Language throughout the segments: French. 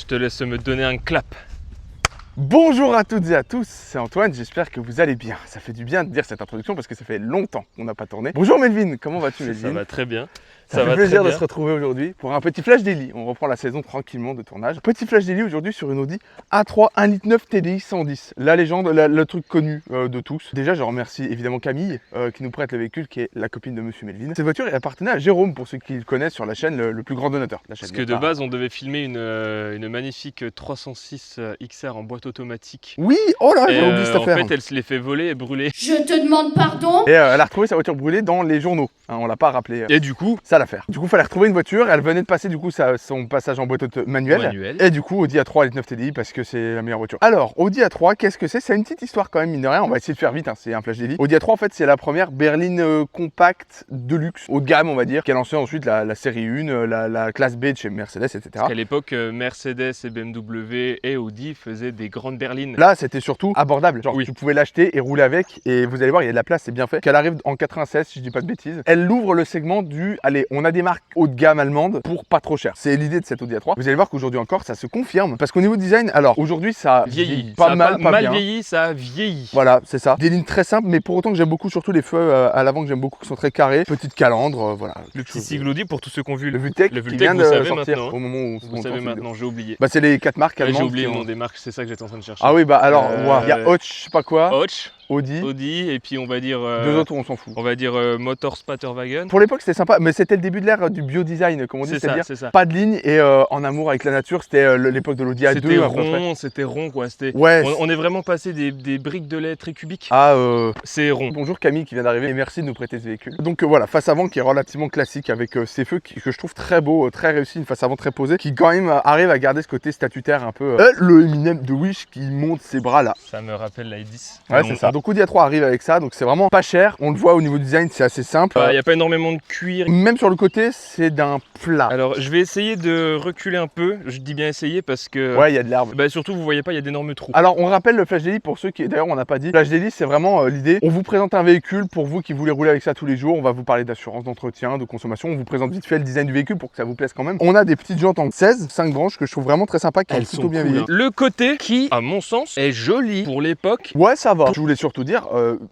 te laisse me donner un clap. Bonjour à toutes et à tous, c'est Antoine, j'espère que vous allez bien. Ça fait du bien de dire cette introduction parce que ça fait longtemps qu'on n'a pas tourné. Bonjour Melvin, comment vas-tu Melvin? Ça va très bien. Ça fait plaisir de se retrouver aujourd'hui pour un petit flash daily. On reprend la saison tranquillement de tournage. Petit flash daily aujourd'hui sur une Audi A3 1.9 litre TDI 110. La légende, le truc connu de tous. Déjà, je remercie évidemment Camille qui nous prête le véhicule, qui est la copine de Monsieur Melvin. Cette voiture appartenait à Jérôme, pour ceux qui le connaissent sur la chaîne, le plus grand donateur. Parce que de base, on devait filmer une magnifique 306 XR en boîte automatique. Oui, oh là, j'ai oublié cette affaire. En fait, elle se l'est fait voler et brûler. Je te demande pardon. Et elle a retrouvé sa voiture brûlée dans les journaux. Hein, on l'a pas rappelé. Et du coup, ça l'affaire. Du coup, il fallait retrouver une voiture. Elle venait de passer du coup son passage en boîte manuelle. Et du coup, Audi A3 1.9 litre TDI parce que c'est la meilleure voiture. Alors, Audi A3, qu'est-ce que c'est? C'est une petite histoire quand même, mine de rien. On va essayer de faire vite, hein, c'est un flash daily. Audi A3, en fait, c'est la première berline compacte de luxe, haut de gamme, on va dire, qui a lancé ensuite la série 1, la classe B de chez Mercedes, etc. Parce qu'à l'époque, Mercedes et BMW et Audi faisaient des grandes berlines. Là, c'était surtout abordable. Genre, tu pouvais l'acheter et rouler avec. Et vous allez voir, il y a de la place, c'est bien fait. Qu'elle arrive en 96, si je dis pas de bêtises. Elle ouvre le segment du, allez, on a des marques haut de gamme allemandes pour pas trop cher. C'est l'idée de cette Audi A3. Vous allez voir qu'aujourd'hui encore, ça se confirme. Parce qu'au niveau design, alors aujourd'hui, ça vieillit. Pas mal bien. Vieilli, ça a vieilli. Voilà, c'est ça. Des lignes très simples, mais pour autant que j'aime beaucoup, surtout les feux à l'avant que j'aime beaucoup, qui sont très carrés. Petite calandre, voilà. Le petit sigle Audi pour tous ceux qui ont vu le Vultec qui vient de sortir au moment où vous savez maintenant, j'ai oublié. Bah, c'est les 4 marques allemandes. J'ai oublié le nom des marques, c'est ça que j'étais en train de chercher. Ah oui, bah alors, il y a Hodge, je sais pas quoi. Hodge. Audi, et puis on va dire... deux autres, on s'en fout. On va dire Motorspatterwagen. Pour l'époque, c'était sympa, mais c'était le début de l'ère du bio-design, comme on dit, c'est-à-dire pas de ligne et en amour avec la nature. C'était l'époque de l'Audi A2. C'était rond, quoi. Ouais, on est vraiment passé des briques de lait très cubiques. C'est rond. Bonjour Camille qui vient d'arriver et merci de nous prêter ce véhicule. Donc voilà, face avant qui est relativement classique avec ces feux que je trouve très beau, très réussi, une face avant très posée, qui quand même arrive à garder ce côté statutaire un peu. Le Eminem de Wish qui monte ses bras là. Ça me rappelle la i10. Ouais, c'est ça. Donc Audi A3 arrive avec ça, donc c'est vraiment pas cher. On le voit au niveau du design, c'est assez simple. Il n'y a pas énormément de cuir. Même sur le côté, c'est d'un plat. Alors je vais essayer de reculer un peu. Je dis bien essayer parce que... Ouais, il y a de l'herbe. Bah, surtout, vous voyez pas, il y a d'énormes trous. Alors on rappelle le flash daily pour ceux qui... D'ailleurs, on n'a pas dit. Flash daily, c'est vraiment l'idée. On vous présente un véhicule pour vous qui voulez rouler avec ça tous les jours. On va vous parler d'assurance, d'entretien, de consommation. On vous présente vite fait le design du véhicule pour que ça vous plaise quand même. On a des petites jantes en 16, 5 branches que je trouve vraiment très sympa, qui elles sont plutôt bien cool, vieillies. Le côté qui, à mon sens, est joli pour l'époque. Ouais, ça va. Je voulais surtout dire,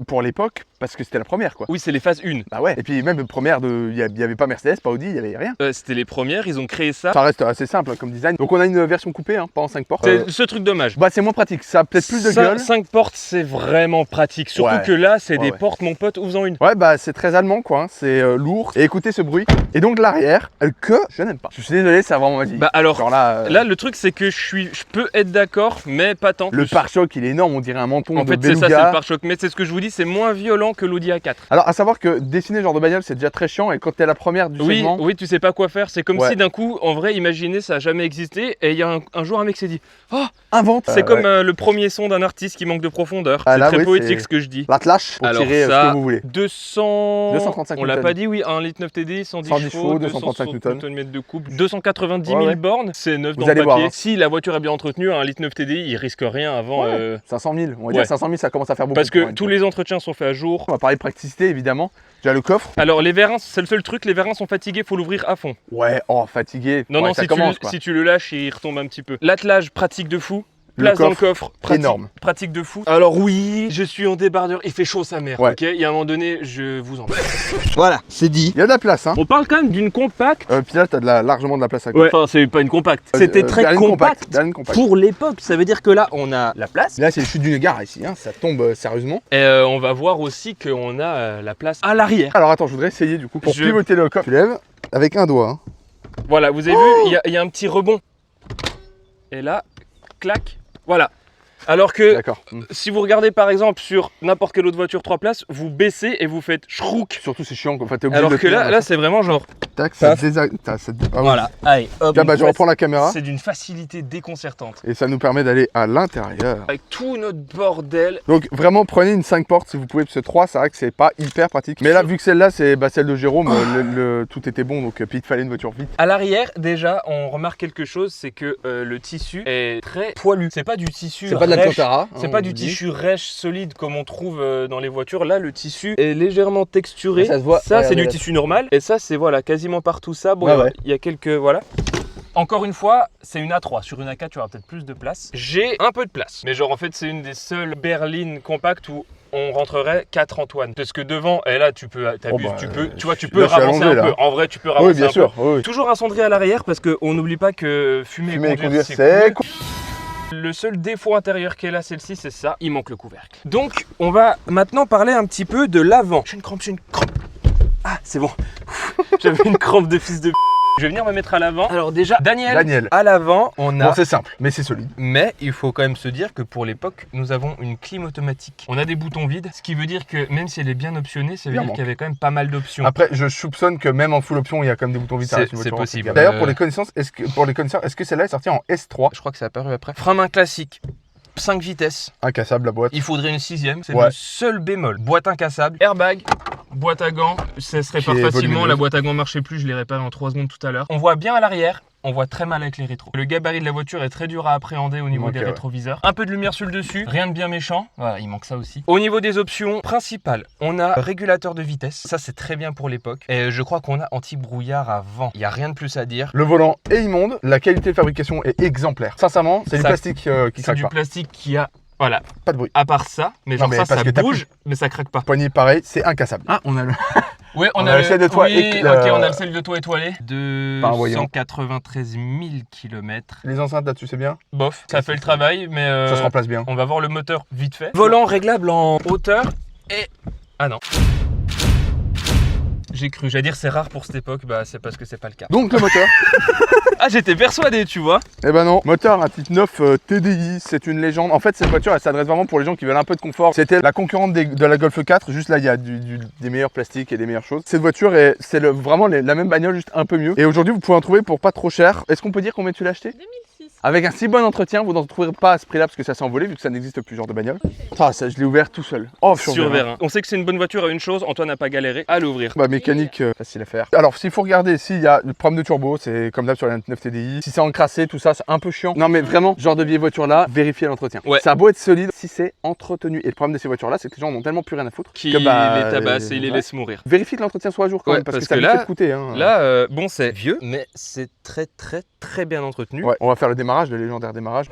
pour l'époque, parce que c'était la première quoi. Oui, c'est les phases 1. Bah ouais, et puis même première, il n'y avait pas Mercedes, pas Audi, il n'y avait rien. C'était les premières, ils ont créé ça. Ça reste assez simple hein, comme design. Donc on a une version coupée, hein, pas en 5 portes. C'est ce truc dommage. Bah c'est moins pratique, ça a peut-être plus de gueule. 5 portes, c'est vraiment pratique. Surtout que là, c'est des portes, mon pote, ouvre-en une. Ouais, bah c'est très allemand quoi, hein. C'est lourd. Et écoutez ce bruit. Et donc l'arrière, que je n'aime pas. Je suis désolé, ça a vraiment ma vie. Bah alors, là, le truc c'est que je peux être d'accord, mais pas tant. Le pare-choc il est énorme, on dirait un menton en de fait, beluga. C'est ça, c'est le pare-choc. Mais c'est ce que je vous dis, c'est moins violent que l'Audi A4. Alors à savoir que dessiner ce genre de bagnole c'est déjà très chiant et quand t'es la première du segment... Oui, tu sais pas quoi faire. C'est comme si d'un coup, en vrai, imaginez, ça a jamais existé et il y a un jour un mec s'est dit oh, invente. C'est comme le premier son d'un artiste qui manque de profondeur. C'est très poétique ce que je dis. L'attelage pour tirer ce que vous voulez. 235 on l'a pas dit, oui, 1 litre 9 TDI, 110 chevaux, 235 Nm de couple, 290 000 bornes, c'est neuf dans le papier. voir, hein. Si la voiture est bien entretenue, 1 litre 9 TDI, il risque rien avant 500 000, on va dire 500 000 ça commence à faire beaucoup. Parce que tous les entretiens sont faits à jour. On va parler de praticité évidemment. Déjà le coffre. Alors les vérins, c'est le seul truc, les vérins sont fatigués, faut l'ouvrir à fond. Ouais, fatigué. Non, si tu le lâches, il retombe un petit peu. L'attelage pratique de fou. Place dans le coffre, énorme. Pratique de fou. Alors oui, je suis en débardeur, il fait chaud sa mère, ok. Il y a un moment donné, je vous en prie. Voilà, c'est dit. Il y a de la place, hein. On parle quand même d'une compacte. Puis là, t'as largement de la place à côté. Enfin, c'est pas une compacte. C'était très compact pour l'époque. Ça veut dire que là, on a la place. Là, c'est le chute d'une gare ici, hein. Ça tombe sérieusement. Et on va voir aussi qu'on a la place à l'arrière. Alors attends, je voudrais essayer du coup pour pivoter le coffre. Tu lèves avec un doigt. Hein. Voilà, vous avez vu, il y a un petit rebond. Et là, clac, voilà. Alors que si vous regardez par exemple sur n'importe quelle autre voiture 3 places, vous baissez et vous faites schrouk. Surtout c'est chiant, en fait, t'es obligé alors de que là c'est vraiment genre... Tac, ça voilà, allez, hop. Là, je reprends la caméra. C'est d'une facilité déconcertante. Et ça nous permet d'aller à l'intérieur. Avec tout notre bordel. Donc vraiment prenez une 5 portes si vous pouvez, parce que 3 c'est vrai que c'est pas hyper pratique. Mais là vu que celle-là c'est celle de Jérôme, tout était bon, donc puis il fallait une voiture vite. À l'arrière déjà on remarque quelque chose, c'est que le tissu est très poilu. C'est pas du tissu c'est pas de l'Alcantara. C'est pas du tissu rêche solide comme on trouve dans les voitures. Là le tissu est légèrement texturé. Ça se voit. Ça c'est du tissu normal. Et ça c'est voilà quasiment partout ça. Bon il y a quelques voilà. Encore une fois, c'est une A3. Sur une A4, tu auras peut-être plus de place. J'ai un peu de place. Mais genre, en fait, c'est une des seules berlines compactes où on rentrerait 4 Antoine. Parce que devant, et là, tu peux, tu peux ravancer un peu. En vrai, tu peux ravancer oui, bien sûr. Oui. Toujours un cendrier à l'arrière parce qu'on n'oublie pas que fumer et conduire, c'est cool. Le seul défaut intérieur qu'elle a, celle-ci, c'est ça. Il manque le couvercle. Donc, on va maintenant parler un petit peu de l'avant. J'ai une crampe. Ah, c'est bon. J'avais une crampe de fils de... Je vais venir me mettre à l'avant. Alors déjà, Daniel. À l'avant, on a... Bon, c'est simple, mais c'est solide. Mais il faut quand même se dire que pour l'époque, nous avons une clim automatique. On a des boutons vides, ce qui veut dire que même si elle est bien optionnée, ça veut dire qu'il y avait quand même pas mal d'options. Après, je soupçonne que même en full option, il y a quand même des boutons vides. C'est possible. D'ailleurs, pour les connaissances, est-ce que celle-là est sortie en S3? Je crois que ça a apparu après. Frein main classique. 5 vitesses. Incassable la boîte. Il faudrait une 6ème, c'est le seul bémol. Boîte incassable, airbag, boîte à gants, ça se répare facilement. La boîte à gants marchait plus, je l'ai réparé en 3 secondes tout à l'heure. On voit bien à l'arrière. On voit très mal avec les rétros. Le gabarit de la voiture est très dur à appréhender au niveau des rétroviseurs. Un peu de lumière sur le dessus, rien de bien méchant. Voilà, il manque ça aussi. Au niveau des options principales, on a régulateur de vitesse. Ça, c'est très bien pour l'époque. Et je crois qu'on a anti-brouillard avant. Il n'y a rien de plus à dire. Le volant est immonde. La qualité de fabrication est exemplaire. Sincèrement, c'est du plastique qui craque pas. C'est du plastique qui a... Voilà. Pas de bruit. À part ça, mais genre ça bouge, mais ça craque pas. Poignée pareil, c'est incassable. Ah, on a le... Oui, on a le sel de toit on a le sel de toit étoilé de 193 000 km. Les enceintes là-dessus, c'est bien? Bof, ça fait le travail, mais ça se remplace bien. On va voir le moteur vite fait. Volant réglable en hauteur et... Ah non. J'ai cru, j'allais dire c'est rare pour cette époque, bah c'est parce que c'est pas le cas. Donc le moteur. Ah, j'étais persuadé, tu vois. Eh ben non, moteur un titre 9 TDI, c'est une légende. En fait, cette voiture, elle s'adresse vraiment pour les gens qui veulent un peu de confort. C'était la concurrente de la Golf 4, juste là, il y a des meilleurs plastiques et des meilleures choses. Cette voiture, c'est vraiment la même bagnole, juste un peu mieux. Et aujourd'hui, vous pouvez en trouver pour pas trop cher. Est-ce qu'on peut dire combien tu l'as acheté? 2006. Avec un si bon entretien, vous n'en trouverez pas à ce prix-là parce que ça s'est envolé vu que ça n'existe plus, genre de bagnole. Ah, ça, je l'ai ouvert tout seul. Oh, sur Vérin. On sait que c'est une bonne voiture à une chose, Antoine n'a pas galéré à l'ouvrir. Bah, mécanique, facile à faire. Alors, s'il faut regarder, s'il y a le problème de turbo, c'est comme d'hab sur la 9 TDI. Si c'est encrassé, tout ça, c'est un peu chiant. Non, mais vraiment, genre de vieille voiture là, vérifiez l'entretien. Ouais. Ça a beau être solide, si c'est entretenu. Et le problème de ces voitures là, c'est que les gens n'ont tellement plus rien à foutre qu'ils les tabassent et ils les laissent mourir. Vérifie que l'entretien soit à jour quand même, parce que ça va coûter. Hein. Là, bon, c'est vieux, mais c'est très bien entretenu. Ouais, on va faire le démarrage, le légendaire démarrage.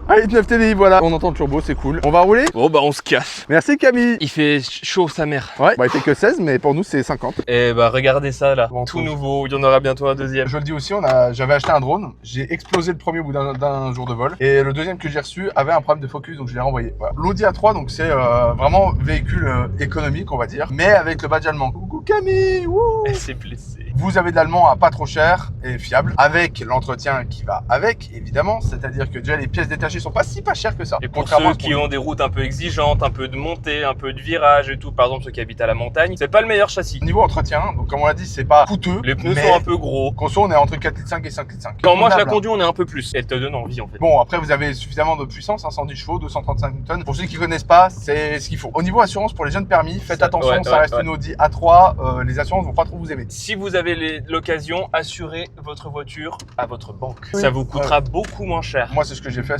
Allez, 9 TDI, voilà, on entend le turbo, c'est cool. On va rouler? Bon bah on se casse. Merci Camille. Il fait chaud sa mère. Ouais, bah il fait que 16, mais pour nous c'est 50. Et bah regardez ça là, tout nouveau, il y en aura bientôt un deuxième. Je le dis aussi, j'avais acheté un drone, j'ai explosé le premier au bout d'un jour de vol. Et le deuxième que j'ai reçu avait un problème de focus, donc je l'ai renvoyé. Voilà. L'Audi A3, donc c'est vraiment véhicule économique, on va dire, mais avec le badge allemand. Coucou Camille, wouh. Elle s'est blessée. Vous avez de l'allemand à pas trop cher et fiable, avec l'entretien qui va avec, évidemment. C'est-à-dire que déjà les pièces détachées sont pas si pas chères que ça. Et pour ceux qui ont des routes un peu exigeantes, un peu de montée, un peu de virage et tout, par exemple ceux qui habitent à la montagne, c'est pas le meilleur châssis. Niveau entretien, donc comme on l'a dit, c'est pas coûteux. Les pneus sont un peu gros. Conso, on est entre 4,5 litres et 5,5 litres. Quand moi je la conduis, on est un peu plus. Elle te donne envie en fait. Bon, après vous avez suffisamment de puissance, 110 chevaux, 235 Newton. Pour ceux qui connaissent pas, c'est ce qu'il faut. Au niveau assurance pour les jeunes permis, faites attention, ça reste une Audi A3, les assurances vont pas trop vous aimer. Si vous avez l'occasion, assurez votre voiture à votre banque. Oui. Ça vous coûtera beaucoup moins cher. Moi, c'est ce que j'ai fait.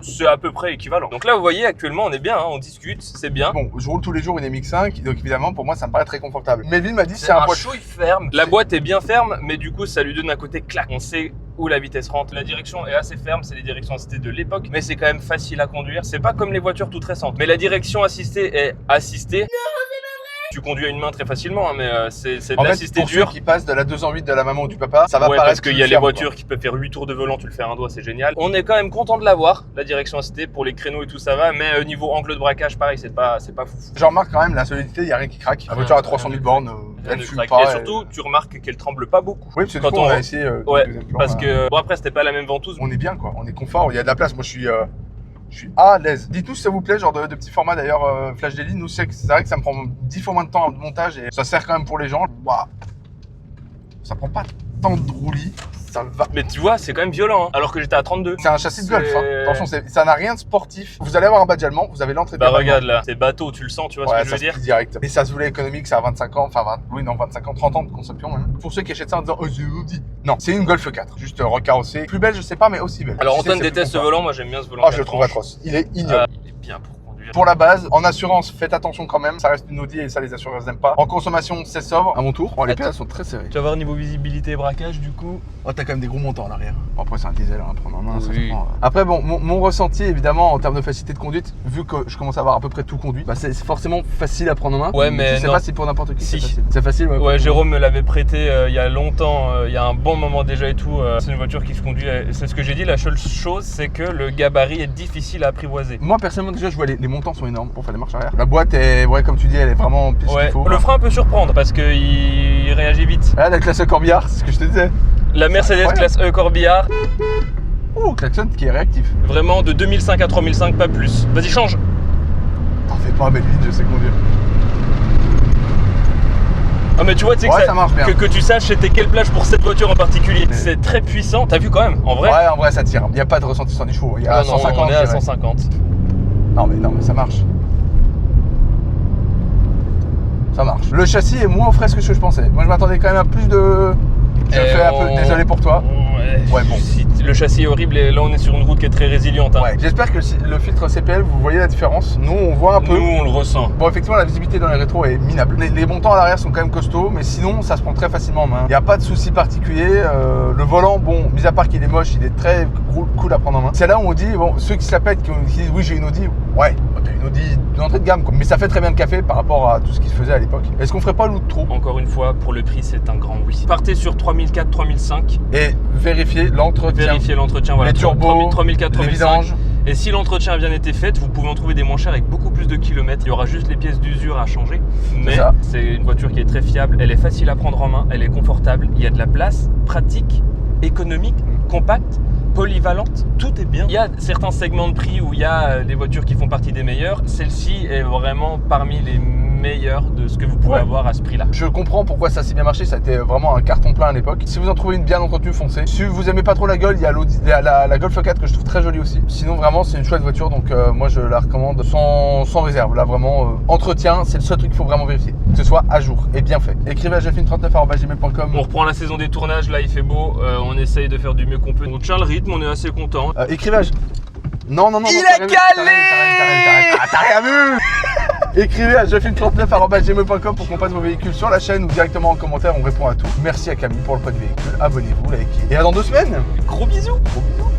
C'est à peu près équivalent. Donc là, vous voyez, actuellement, on est bien, hein, on discute, c'est bien. Bon, je roule tous les jours une MX5, donc évidemment, pour moi, ça me paraît très confortable. Melvin m'a dit c'est un chouille ferme. La boîte est bien ferme, mais du coup, ça lui donne un côté clac. On sait où la vitesse rentre. La direction est assez ferme, c'est les directions assistées de l'époque, mais c'est quand même facile à conduire. C'est pas comme les voitures toutes récentes. Mais la direction assistée est assistée. Tu conduis à une main très facilement, hein, mais c'est de l'assisté dur. Pour ceux qui passent de la 208 de la maman ou du papa, ça va paraître parce qu'il y a les voitures qui peuvent faire 8 tours de volant, tu le fais à un doigt, c'est génial. On est quand même content de l'avoir, la direction assistée, pour les créneaux et tout ça va, mais niveau angle de braquage, pareil, c'est pas fou. Je remarque quand même la solidité, il n'y a rien qui craque. La voiture à 300 000 bornes, elle fume pas. Et surtout, tu remarques qu'elle tremble pas beaucoup. Oui, parce que quand on a essayé parce que bon, après, c'était pas la même ventouse. On est bien quoi, on est confort, il y a de la place. Moi, je suis à l'aise. Dites-nous si ça vous plaît, genre de petits formats d'ailleurs, Flash Daily. Nous, c'est vrai que ça me prend 10 fois moins de temps de montage et ça sert quand même pour les gens. Waouh. Ça prend pas tant de roulis, ça va. Mais tu vois, c'est quand même violent, hein, alors que j'étais à 32. C'est un châssis de Golf, hein. Attention, ça n'a rien de sportif. Vous allez avoir un badge allemand, vous avez l'entrée de regarde là, c'est bateau, tu le sens, tu vois ce que je veux dire. Direct. Et ça se voulait économique, ça a 25 ans, enfin 25 ans, 30 ans de conception même. Pour ceux qui achètent ça en disant, oh c'est Audi. Non, c'est une Golf 4, juste recarrossée. Plus belle, je sais pas, mais aussi belle. Alors Antoine déteste ce volant, moi j'aime bien ce volant. Oh, je le trouve atroce. Il est ignoble. Il est bien pour conduire. Pour la base, en assurance, faites attention quand même. Ça reste une Audi et ça, les assureurs n'aiment pas. En consommation, c'est sobre. À mon tour. Oh, les pédales sont très serrées. Tu vas voir niveau visibilité et braquage, du coup. Oh, t'as quand même des gros montants en arrière. Bon, après, c'est un diesel, hein, prendre en main. Ça se prend. Après, bon, mon ressenti, évidemment, en termes de facilité de conduite, vu que je commence à avoir à peu près tout conduit, bah, c'est forcément facile à prendre en main. Ouais, mais je sais pas si pour n'importe qui. Si. C'est facile. Ouais, Jérôme me l'avait prêté il y a longtemps, il y a un bon moment déjà et tout. C'est une voiture qui se conduit. C'est ce que j'ai dit. La seule chose, c'est que le gabarit est difficile à apprivoiser. Moi, personnellement, déjà, je vois les montants sont énormes pour faire les marches arrière. La boîte est, ouais, comme tu dis, elle est vraiment pile qu'il faut. Le frein peut surprendre parce qu'il réagit vite. Ah, la classe E Corbillard, c'est ce que je te disais. La Mercedes classe E Corbillard. Oh, klaxon qui est réactif. Vraiment de 2005 à 3005, pas plus. Vas-y, change. T'en fais pas, mais vite, je sais conduire. Ah mais tu vois, tu sais ça marche bien. Que tu saches c'était quelle plage pour cette voiture en particulier. C'est très puissant, t'as vu quand même, en vrai. Ouais, en vrai ça tire. Il n'y a pas de ressenti sur 10 chevaux. Il y a 150. On est à 150. Non mais ça marche. Ça marche. Le châssis est moins frais que ce que je pensais. Moi je m'attendais quand même à plus de... Je fais un peu désolé pour toi. Ouais, bon. Le châssis est horrible et là on est sur une route qui est très résiliente. Hein. Ouais. J'espère que le filtre CPL, vous voyez la différence. Nous on voit un peu. Nous on le ressent. Bon, effectivement la visibilité dans les rétros est minable. Les montants à l'arrière sont quand même costauds, mais sinon ça se prend très facilement en main. Il n'y a pas de souci particulier. Le volant, bon, mis à part qu'il est moche, il est très cool à prendre en main. C'est là où on dit, bon, ceux qui se la pètent, qui disent oui j'ai une Audi, ouais, t'as une Audi d'entrée de gamme quoi. Mais ça fait très bien le café par rapport à tout ce qui se faisait à l'époque. Est-ce qu'on ferait pas l'outre trop? Encore une fois, pour le prix c'est un grand oui. Partez sur 3004, 3005. Et vérifiez l'entretien. Voilà. Les turbos, 3004, 3005. les vidanges. Et si l'entretien a bien été fait, vous pouvez en trouver des moins chers avec beaucoup plus de kilomètres. Il y aura juste les pièces d'usure à changer. Mais c'est une voiture qui est très fiable, elle est facile à prendre en main, elle est confortable, il y a de la place, pratique, économique, compacte, polyvalente, tout est bien. Il y a certains segments de prix où il y a des voitures qui font partie des meilleures. Celle-ci est vraiment parmi les meilleures de ce que vous pouvez avoir à ce prix-là. Je comprends pourquoi ça a si bien marché, ça a été vraiment un carton plein à l'époque. Si vous en trouvez une bien entretenue, foncez. Si vous aimez pas trop la Golf, il y a la Golf 4 que je trouve très jolie aussi. Sinon vraiment c'est une chouette voiture, donc moi je la recommande sans réserve. Là vraiment, entretien, c'est le seul truc qu'il faut vraiment vérifier. Que ce soit à jour et bien fait. Écrivez à jeffin39@gmail.com. On reprend la saison des tournages, là il fait beau, on essaye de faire du mieux qu'on peut. On tient le rythme, on est assez content. Écrivez à... Non, il a galé. T'as rien vu. Écrivez à jeffin39@gmail.com pour qu'on passe vos véhicules sur la chaîne ou directement en commentaire, on répond à tout. Merci à Camille pour le prêt du véhicule, abonnez-vous, likez. Et à dans 2 semaines. Gros bisous. Gros bisous.